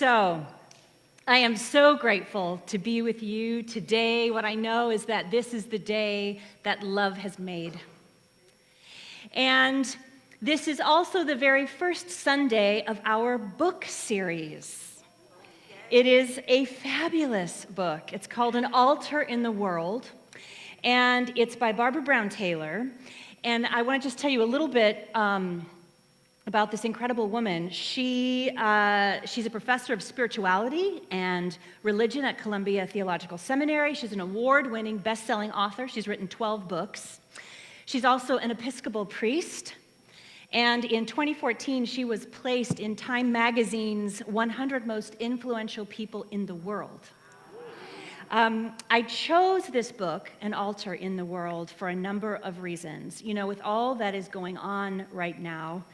So, I am so grateful to be with you today. What I know is that this is the day that love has made. And this is also the very first Sunday of our book series. It is a fabulous book. It's called An Altar in the World, and it's by Barbara Brown Taylor. And I want to just tell you a little bit about this incredible woman. She's a professor of spirituality and religion at Columbia Theological Seminary. She's an award-winning, best-selling author. She's written 12 books. She's also an Episcopal priest. And in 2014, she was placed in Time Magazine's 100 Most Influential People in the World. I chose this book, An Altar in the World, for a number of reasons. You know, with all that is going on right now,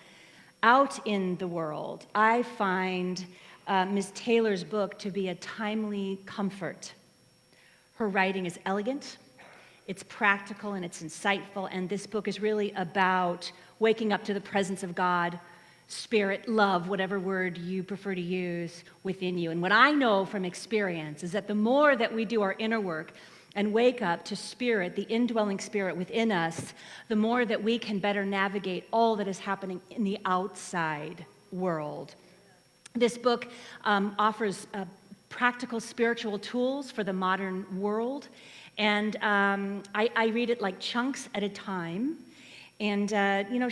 out in the world, I find Ms. Taylor's book to be a timely comfort. Her writing is elegant, it's practical, and it's insightful, and this book is really about waking up to the presence of God, spirit, love, whatever word you prefer to use, within you. And what I know from experience is that the more that we do our inner work and wake up to spirit, the indwelling spirit within us, the more that we can better navigate all that is happening in the outside world. This book offers practical spiritual tools for the modern world, and I read it like chunks at a time. And,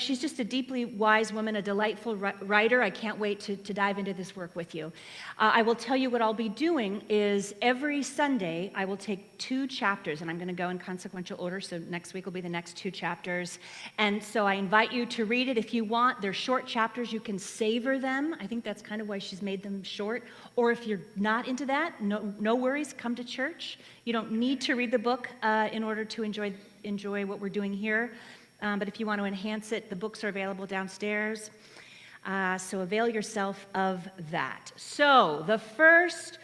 she's just a deeply wise woman, a delightful writer. I can't wait to dive into this work with you. I will tell you what I'll be doing is every Sunday I will take 2 chapters, and I'm going to go in consequential order, so next week will be the next 2 chapters. And so I invite you to read it if you want. They're short chapters. You can savor them. I think that's kind of why she's made them short. Or if you're not into that, no worries. Come to church. You don't need to read the book in order to enjoy what we're doing here. But if you want to enhance it, the books are available downstairs. So avail yourself of that. So the first,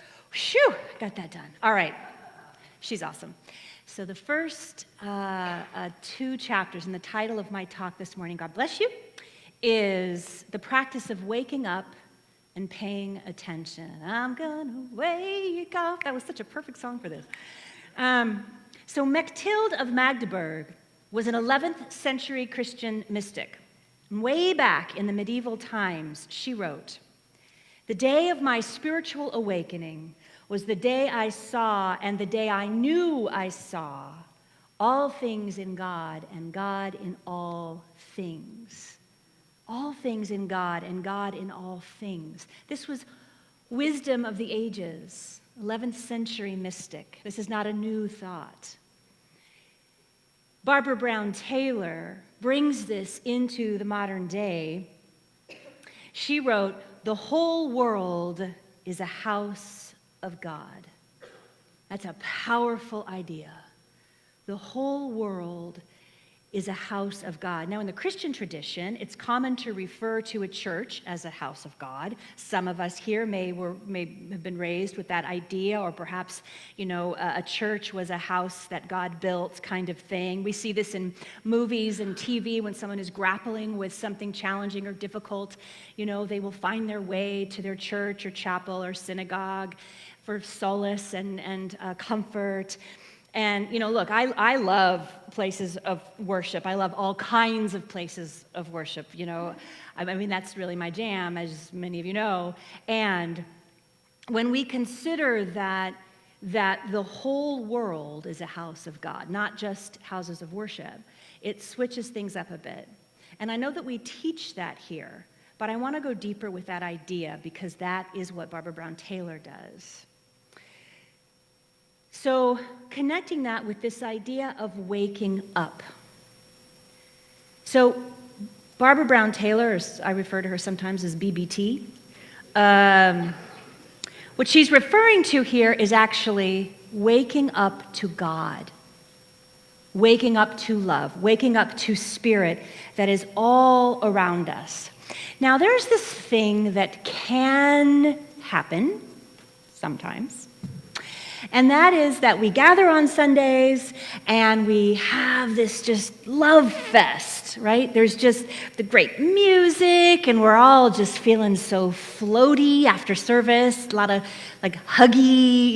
got that done. All right, she's awesome. So the first 2 chapters, and the title of my talk this morning, God bless you, is the practice of waking up and paying attention. I'm gonna wake up. That was such a perfect song for this. So Mechtild of Magdeburg was an 11th century Christian mystic. Way back in the medieval times, she wrote, "The day of my spiritual awakening was the day I saw and the day I knew I saw all things in God and God in all things." All things in God and God in all things. This was wisdom of the ages, 11th century mystic. This is not a new thought. Barbara Brown Taylor brings this into the modern day. She wrote, "The whole world is a house of God." That's a powerful idea. The whole world is a house of God. Now, in the Christian tradition, it's common to refer to a church as a house of God. Some of us here may have been raised with that idea, or perhaps, a church was a house that God built kind of thing. We see this in movies and TV when someone is grappling with something challenging or difficult. They will find their way to their church or chapel or synagogue for solace and comfort. And, look, I love places of worship. I love all kinds of places of worship, I mean, that's really my jam, as many of you know. And when we consider that the whole world is a house of God, not just houses of worship, it switches things up a bit. And I know that we teach that here, but I want to go deeper with that idea because that is what Barbara Brown Taylor does. So connecting that with this idea of waking up. So Barbara Brown Taylor, I refer to her sometimes as BBT, what she's referring to here is actually waking up to God, waking up to love, waking up to spirit that is all around us. Now there's this thing that can happen sometimes, And that is that we gather on Sundays and we have this just love fest, right? There's just the great music and we're all just feeling so floaty after service, a lot of like huggy,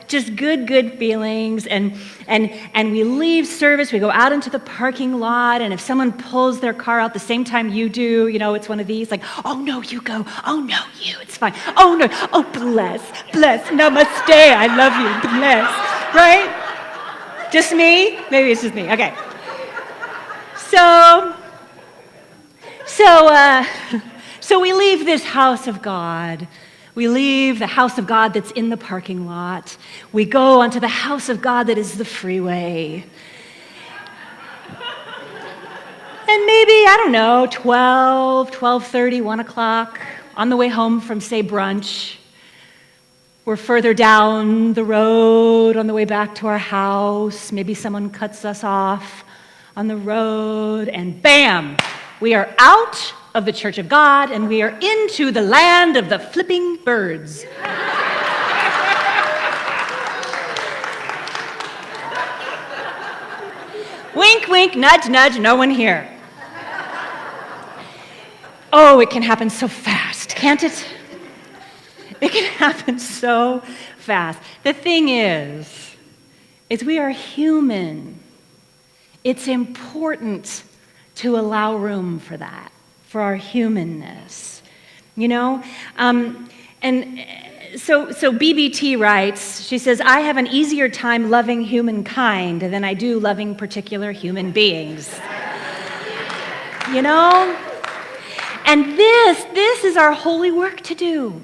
just good feelings. And we leave service, we go out into the parking lot, and if someone pulls their car out the same time you do, it's one of these, like, oh no, you go, oh no, you, it's fine, oh no, oh bless, namaste, I love you, bless, right? Just me? Maybe it's just me, okay. So we leave this house of God. We leave the house of God that's in the parking lot. We go onto the house of God that is the freeway. And maybe, 12:30, 1 o'clock, on the way home from, say, brunch, we're further down the road on the way back to our house. Maybe someone cuts us off on the road, and bam, we are out of the Church of God, and we are into the land of the flipping birds. Wink, wink, nudge, nudge, no one here. Oh, it can happen so fast, can't it? It can happen so fast. The thing is we are human. It's important to allow room for that, for our humanness, And so BBT writes, she says, I have an easier time loving humankind than I do loving particular human beings. And this is our holy work to do.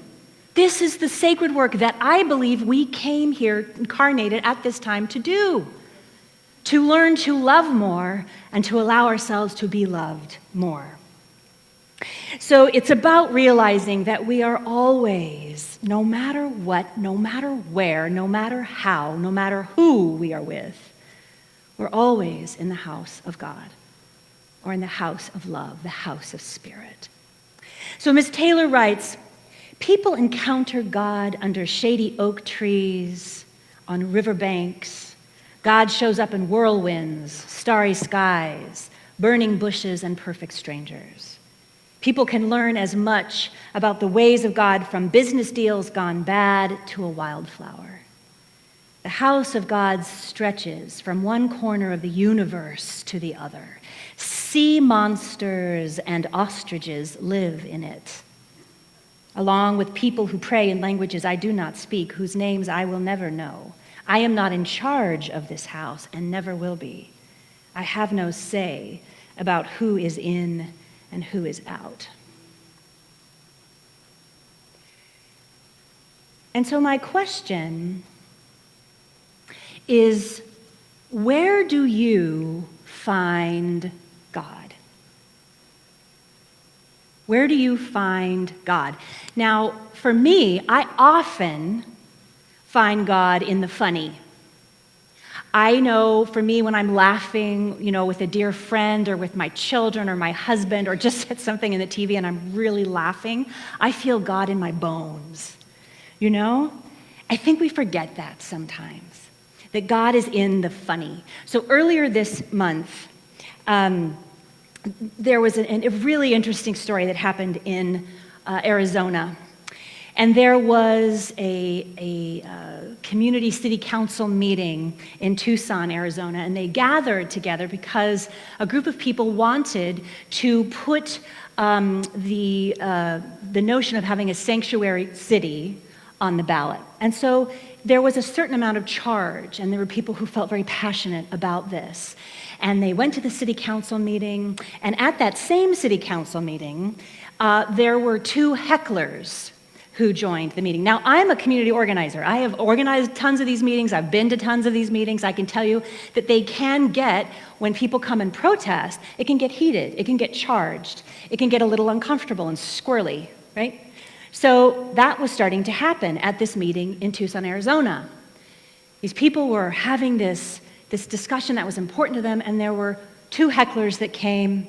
This is the sacred work that I believe we came here incarnated at this time to do. To learn to love more and to allow ourselves to be loved more. So it's about realizing that we are always, no matter what, no matter where, no matter how, no matter who we are with, we're always in the house of God, or in the house of love, the house of spirit. So Ms. Taylor writes, people encounter God under shady oak trees, on riverbanks. God shows up in whirlwinds, starry skies, burning bushes, and perfect strangers. People can learn as much about the ways of God from business deals gone bad to a wildflower. The house of God stretches from one corner of the universe to the other. Sea monsters and ostriches live in it, along with people who pray in languages I do not speak, whose names I will never know. I am not in charge of this house and never will be. I have no say about who is in and who is out. And so my question is, where do you find God? Where do you find God? Now, for me, I often find God in the funny. I know for me when I'm laughing, with a dear friend or with my children or my husband or just at something in the TV and I'm really laughing, I feel God in my bones. I think we forget that sometimes, that God is in the funny. So earlier this month, there was a really interesting story that happened in Arizona. And there was a community city council meeting in Tucson, Arizona, and they gathered together because a group of people wanted to put the notion of having a sanctuary city on the ballot. And so there was a certain amount of charge, and there were people who felt very passionate about this. And they went to the city council meeting, and at that same city council meeting, there were two hecklers who joined the meeting. Now, I'm a community organizer. I have organized tons of these meetings. I've been to tons of these meetings. I can tell you that they can get, when people come and protest, it can get heated, it can get charged, it can get a little uncomfortable and squirrely, right? So that was starting to happen at this meeting in Tucson, Arizona. These people were having this discussion that was important to them, and there were two hecklers that came,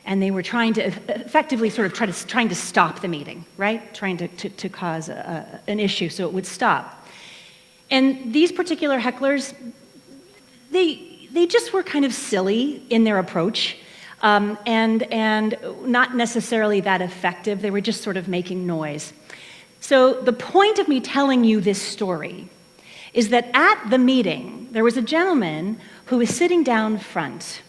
and they were trying to effectively trying to stop the meeting, right? Trying to cause an issue so it would stop. And these particular hecklers, they just were kind of silly in their approach, and not necessarily that effective. They were just sort of making noise. So the point of me telling you this story is that at the meeting, there was a gentleman who was sitting down front,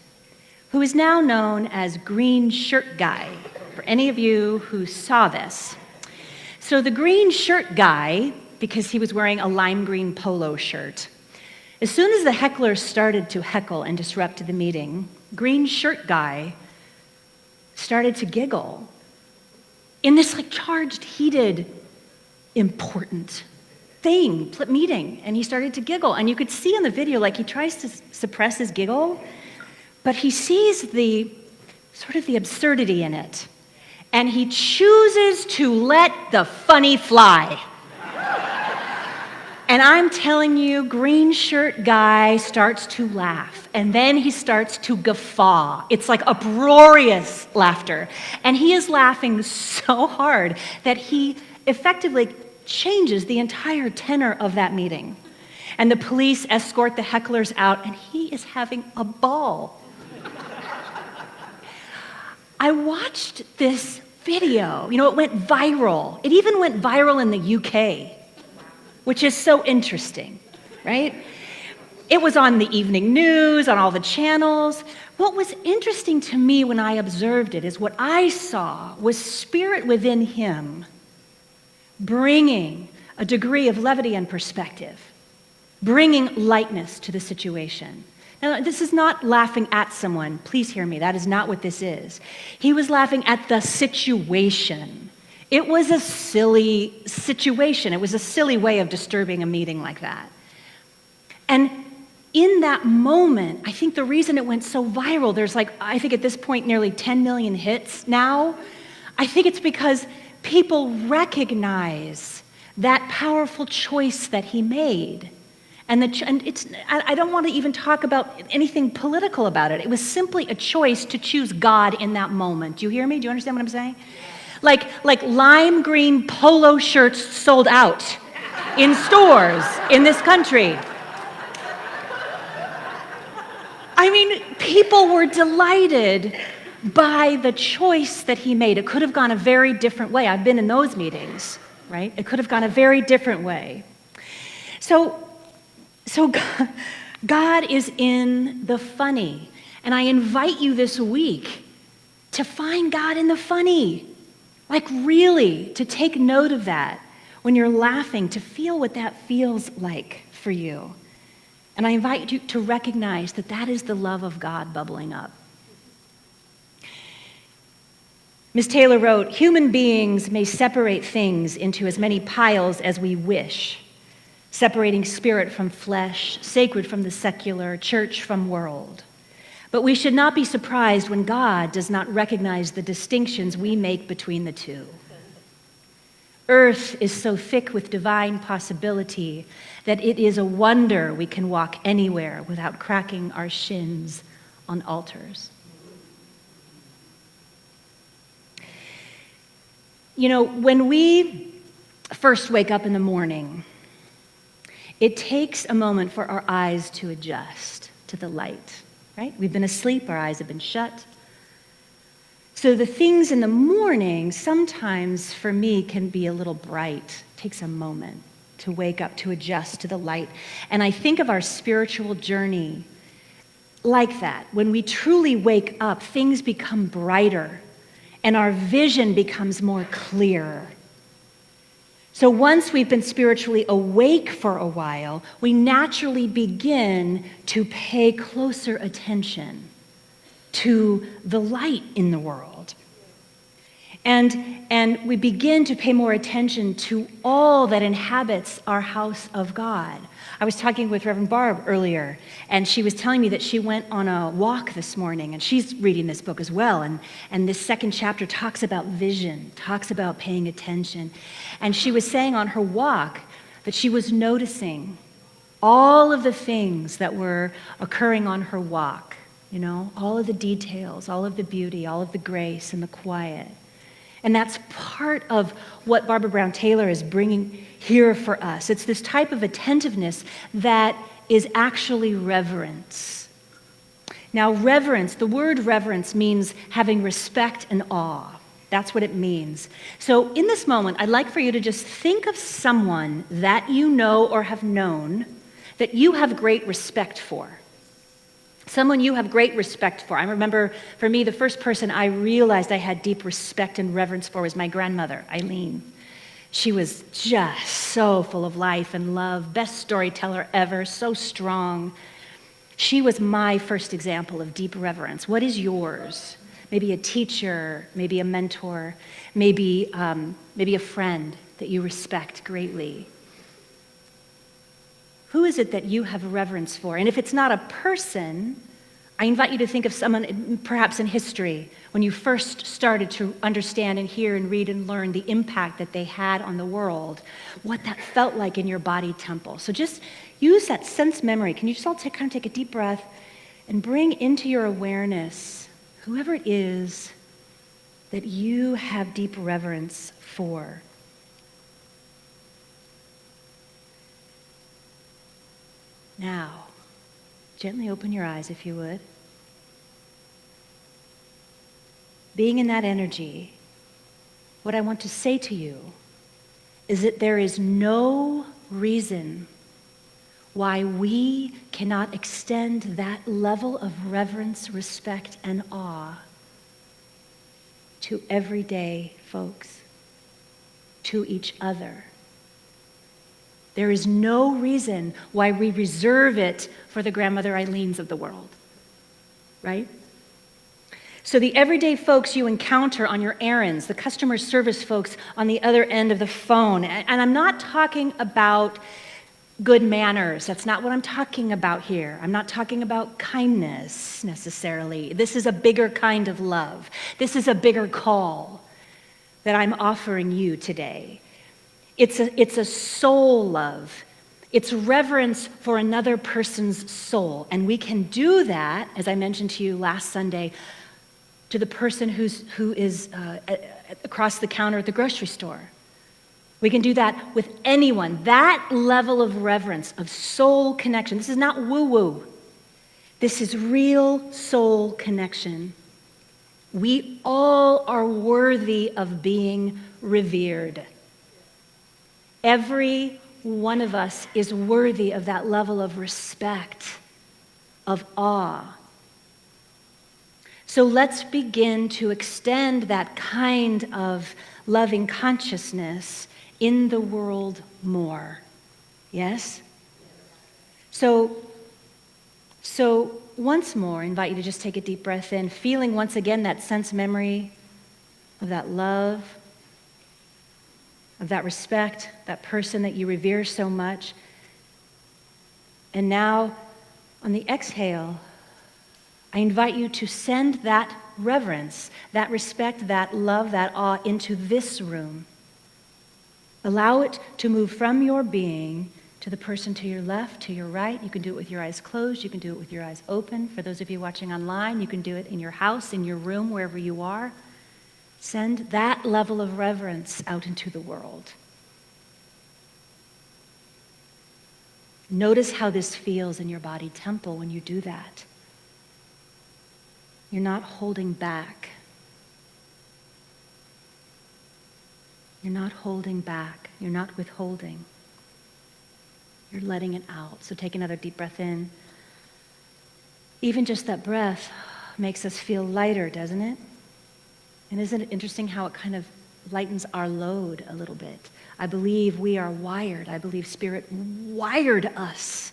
who is now known as Green Shirt Guy, for any of you who saw this. So the Green Shirt Guy, because he was wearing a lime green polo shirt, as soon as the hecklers started to heckle and disrupt the meeting, Green Shirt Guy started to giggle in this charged, heated, important meeting, and he started to giggle. And you could see in the video, he tries to suppress his giggle, but he sees the absurdity in it, and he chooses to let the funny fly. And I'm telling you, Green Shirt Guy starts to laugh, and then he starts to guffaw. It's like uproarious laughter. And he is laughing so hard that he effectively changes the entire tenor of that meeting. And the police escort the hecklers out, and he is having a ball. I watched this video. It went viral. It even went viral in the UK, which is so interesting, right? It was on the evening news, on all the channels. What was interesting to me when I observed it is what I saw was spirit within him bringing a degree of levity and perspective, bringing lightness to the situation. Now, this is not laughing at someone. Please hear me. That is not what this is. He was laughing at the situation. It was a silly situation. It was a silly way of disturbing a meeting like that. And in that moment, I think the reason it went so viral, there's I think at this point nearly 10 million hits now. I think it's because people recognize that powerful choice that he made. I don't want to even talk about anything political about it. It was simply a choice to choose God in that moment. Do you hear me? Do you understand what I'm saying? Like lime green polo shirts sold out in stores in this country. I mean, people were delighted by the choice that he made. It could have gone a very different way. I've been in those meetings, right? It could have gone a very different way. So God is in the funny. And I invite you this week to find God in the funny. Really, to take note of that when you're laughing, to feel what that feels like for you. And I invite you to recognize that that is the love of God bubbling up. Ms. Taylor wrote, "Human beings may separate things into as many piles as we wish, separating spirit from flesh, sacred from the secular, church from world. But we should not be surprised when God does not recognize the distinctions we make between the two. Earth is so thick with divine possibility that it is a wonder we can walk anywhere without cracking our shins on altars." When we first wake up in the morning, it takes a moment for our eyes to adjust to the light, right? We've been asleep, our eyes have been shut. So the things in the morning sometimes for me can be a little bright. It takes a moment to wake up, to adjust to the light. And I think of our spiritual journey like that. When we truly wake up, things become brighter and our vision becomes more clear. So once we've been spiritually awake for a while, we naturally begin to pay closer attention to the light in the world. And we begin to pay more attention to all that inhabits our house of God. I was talking with Reverend Barb earlier, and she was telling me that she went on a walk this morning, and she's reading this book as well. And this second chapter talks about vision, talks about paying attention. And she was saying on her walk that she was noticing all of the things that were occurring on her walk, all of the details, all of the beauty, all of the grace and the quiet. And that's part of what Barbara Brown Taylor is bringing here for us. It's this type of attentiveness that is actually reverence. Now, reverence, the word reverence means having respect and awe. That's what it means. So in this moment, I'd like for you to just think of someone that you know or have known that you have great respect for. Someone you have great respect for. I remember, for me, the first person I realized I had deep respect and reverence for was my grandmother, Eileen. She was just so full of life and love, best storyteller ever, so strong. She was my first example of deep reverence. What is yours? Maybe a teacher, maybe a mentor, maybe a friend that you respect greatly. Who is it that you have reverence for? And if it's not a person, I invite you to think of someone perhaps in history when you first started to understand and hear and read and learn the impact that they had on the world, what that felt like in your body temple. So just use that sense memory. Can you just all kind of take a deep breath and bring into your awareness whoever it is that you have deep reverence for. Now, gently open your eyes if you would. Being in that energy, what I want to say to you is that there is no reason why we cannot extend that level of reverence, respect, and awe to everyday folks, to each other. There is no reason why we reserve it for the grandmother Eileens of the world, right? So the everyday folks you encounter on your errands, the customer service folks on the other end of the phone, and I'm not talking about good manners. That's not what I'm talking about here. I'm not talking about kindness necessarily. This is a bigger kind of love. This is a bigger call that I'm offering you today. It's a soul love. It's reverence for another person's soul. And we can do that, as I mentioned to you last Sunday, to the person who is across the counter at the grocery store. We can do that with anyone. That level of reverence, of soul connection. This is not woo-woo. This is real soul connection. We all are worthy of being revered. Every one of us is worthy of that level of respect, of awe. So let's begin to extend that kind of loving consciousness in the world more. Yes? So once more, I invite you to just take a deep breath in, feeling once again that sense memory of that love, of that respect, that person that you revere so much. And now, on the exhale, I invite you to send that reverence, that respect, that love, that awe into this room. Allow it to move from your being to the person to your left, to your right. You can do it with your eyes closed. You can do it with your eyes open. For those of you watching online, you can do it in your house, in your room, wherever you are. Send that level of reverence out into the world. Notice how this feels in your body temple when you do that. You're not holding back. You're not holding back. You're not withholding. You're letting it out. So take another deep breath in. Even just that breath makes us feel lighter, doesn't it? And isn't it interesting how it kind of lightens our load a little bit? I believe we are wired. I believe Spirit wired us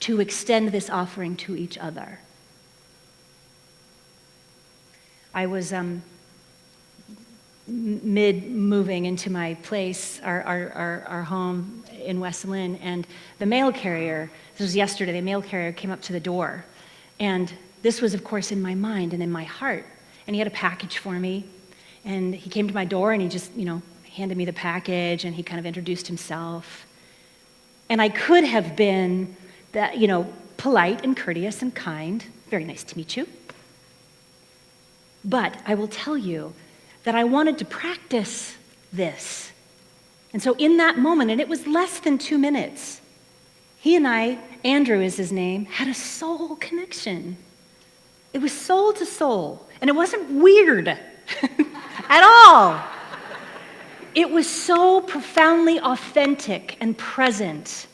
to extend this offering to each other. I was mid-moving into my place, our home in West Lynn, and the mail carrier, this was yesterday, the mail carrier came up to the door. And this was, of course, in my mind and in my heart. And he had a package for me. And he came to my door and he just, handed me the package and he kind of introduced himself. And I could have been that, polite and courteous and kind. Very nice to meet you. But I will tell you that I wanted to practice this. And so in that moment, and it was less than 2 minutes, he and I, Andrew is his name, had a soul connection. It was soul to soul, and it wasn't weird at all. It was so profoundly authentic and present.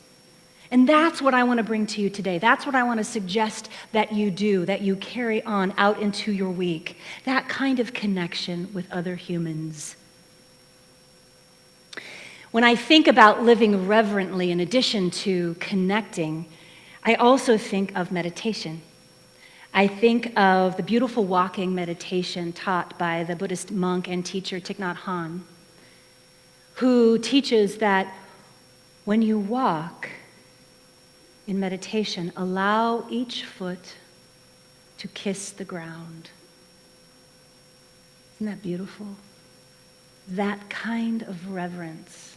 And that's what I want to bring to you today. That's what I want to suggest that you do, that you carry on out into your week. That kind of connection with other humans. When I think about living reverently in addition to connecting, I also think of meditation. I think of the beautiful walking meditation taught by the Buddhist monk and teacher Thich Nhat Hanh, who teaches that when you walk in meditation, allow each foot to kiss the ground. Isn't that beautiful? That kind of reverence.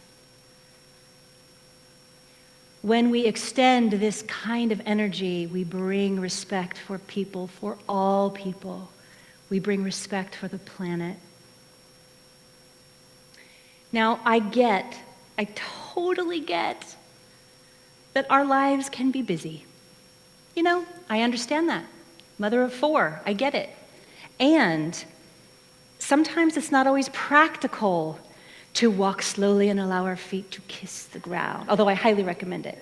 When we extend this kind of energy, we bring respect for people, for all people. We bring respect for the planet. Now, I totally get that our lives can be busy. You know, I understand that. Mother of 4, I get it. And sometimes it's not always practical to walk slowly and allow our feet to kiss the ground, although I highly recommend it.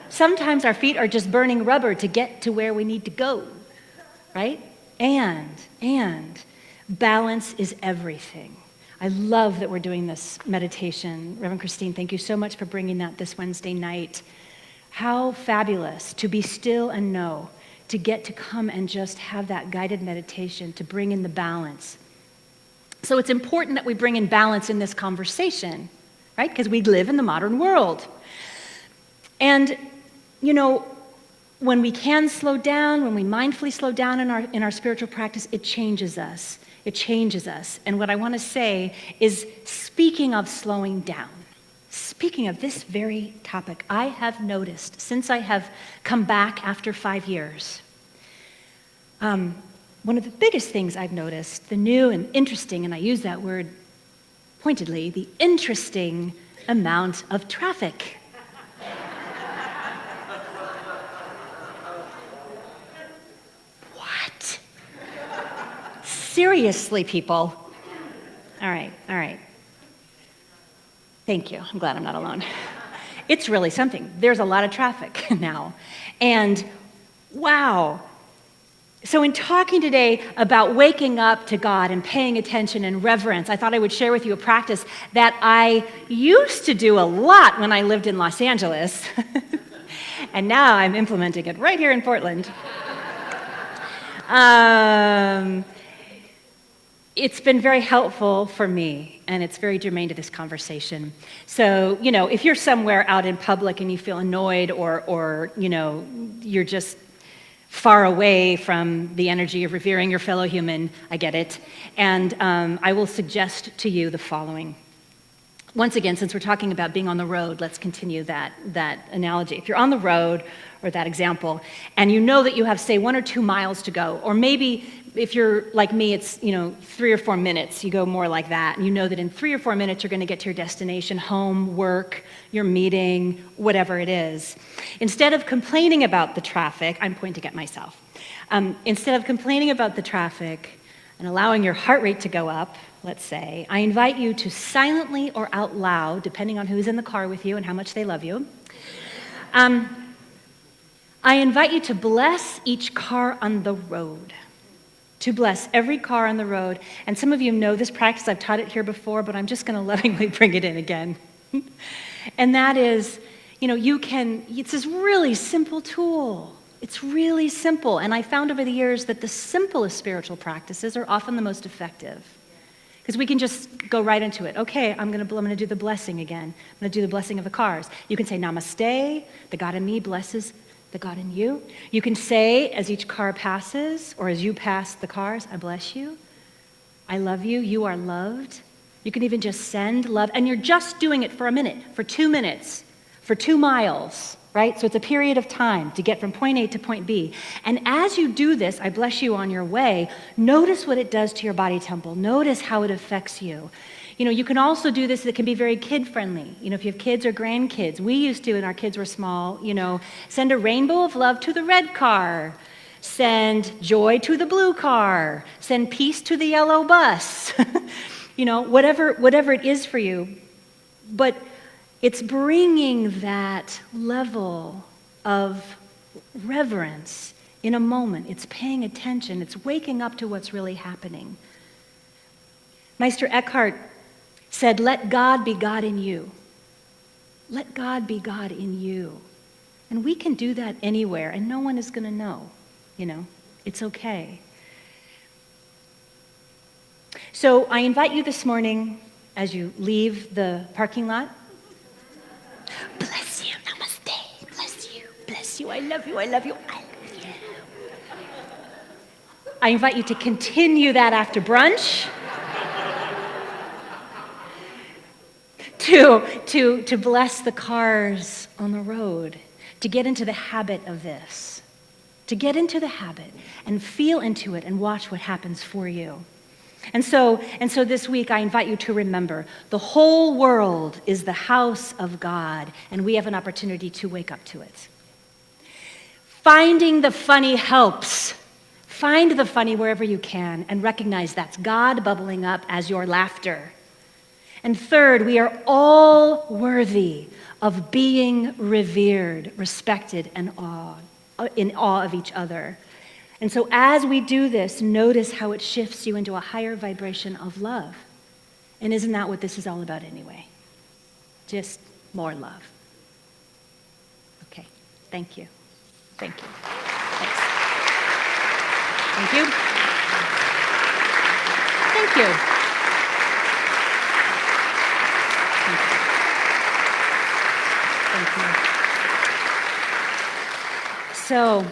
Sometimes our feet are just burning rubber to get to where we need to go, right? And balance is everything. I love that we're doing this meditation. Reverend Christine, thank you so much for bringing that this Wednesday night. How fabulous to be still and know, to get to come and just have that guided meditation to bring in the balance. So it's important that we bring in balance in this conversation, right? Because we live in the modern world. And, you know, when we can slow down, when we mindfully slow down in our spiritual practice, it changes us. It changes us. And what I want to say is, speaking of slowing down, speaking of this very topic, I have noticed since I have come back after 5 years, one of the biggest things I've noticed, the new and interesting, and I use that word pointedly, the interesting amount of traffic. What? Seriously, people. All right. Thank you. I'm glad I'm not alone. It's really something. There's a lot of traffic now. And wow. So in talking today about waking up to God and paying attention and reverence, I thought I would share with you a practice that I used to do a lot when I lived in Los Angeles. And now I'm implementing it right here in Portland. It's been very helpful for me, and it's very germane to this conversation. So, you know, if you're somewhere out in public and you feel annoyed or you know, you're just far away from the energy of revering your fellow human, I get it. And I will suggest to you the following. Once again, since we're talking about being on the road, let's continue that analogy. If you're on the road, or that example, and you know that you have, say, 1 or 2 miles to go, or maybe if you're like me, it's 3 or 4 minutes, you go more like that, and you know that in 3 or 4 minutes you're going to get to your destination, home, work, your meeting, whatever it is. Instead of complaining about the traffic, I'm pointing at myself, instead of complaining about the traffic and allowing your heart rate to go up, let's say, I invite you to silently or out loud, depending on who's in the car with you and how much they love you, I invite you to bless each car on the road, to bless every car on the road. And some of you know this practice. I've taught it here before, but I'm just going to lovingly bring it in again. And that is, it's this really simple tool. It's really simple. And I found over the years that the simplest spiritual practices are often the most effective. Because we can just go right into it. Okay, I'm going to do the blessing again. I'm going to do the blessing of the cars. You can say, Namaste, the God in me blesses the God in you. You can say, as each car passes, or as you pass the cars, I bless you. I love you. You are loved. You can even just send love. And you're just doing it for a minute, for 2 minutes, for 2 miles, right? So it's a period of time to get from point A to point B. And as you do this, I bless you on your way, notice what it does to your body temple. Notice how it affects you. You can also do this, it can be very kid-friendly. If you have kids or grandkids, we used to, when our kids were small, send a rainbow of love to the red car, send joy to the blue car, send peace to the yellow bus, whatever it is for you. But it's bringing that level of reverence in a moment. It's paying attention. It's waking up to what's really happening. Meister Eckhart said, let God be God in you. Let God be God in you. And we can do that anywhere, and no one is going to know. It's okay. So I invite you this morning, as you leave the parking lot, bless you, namaste, bless you, I love you, I love you, I love you. I invite you to continue that after brunch. To bless the cars on the road, to get into the habit of this, to get into the habit and feel into it and watch what happens for you. And so this week I invite you to remember the whole world is the house of God, and we have an opportunity to wake up to it. Finding the funny helps. Find the funny wherever you can and recognize that's God bubbling up as your laughter. And third, we are all worthy of being revered, respected, and in awe of each other. And so as we do this, notice how it shifts you into a higher vibration of love. And isn't that what this is all about anyway? Just more love. Okay, thank you. Thank you. Thanks. Thank you. Thank you. Thank you. So,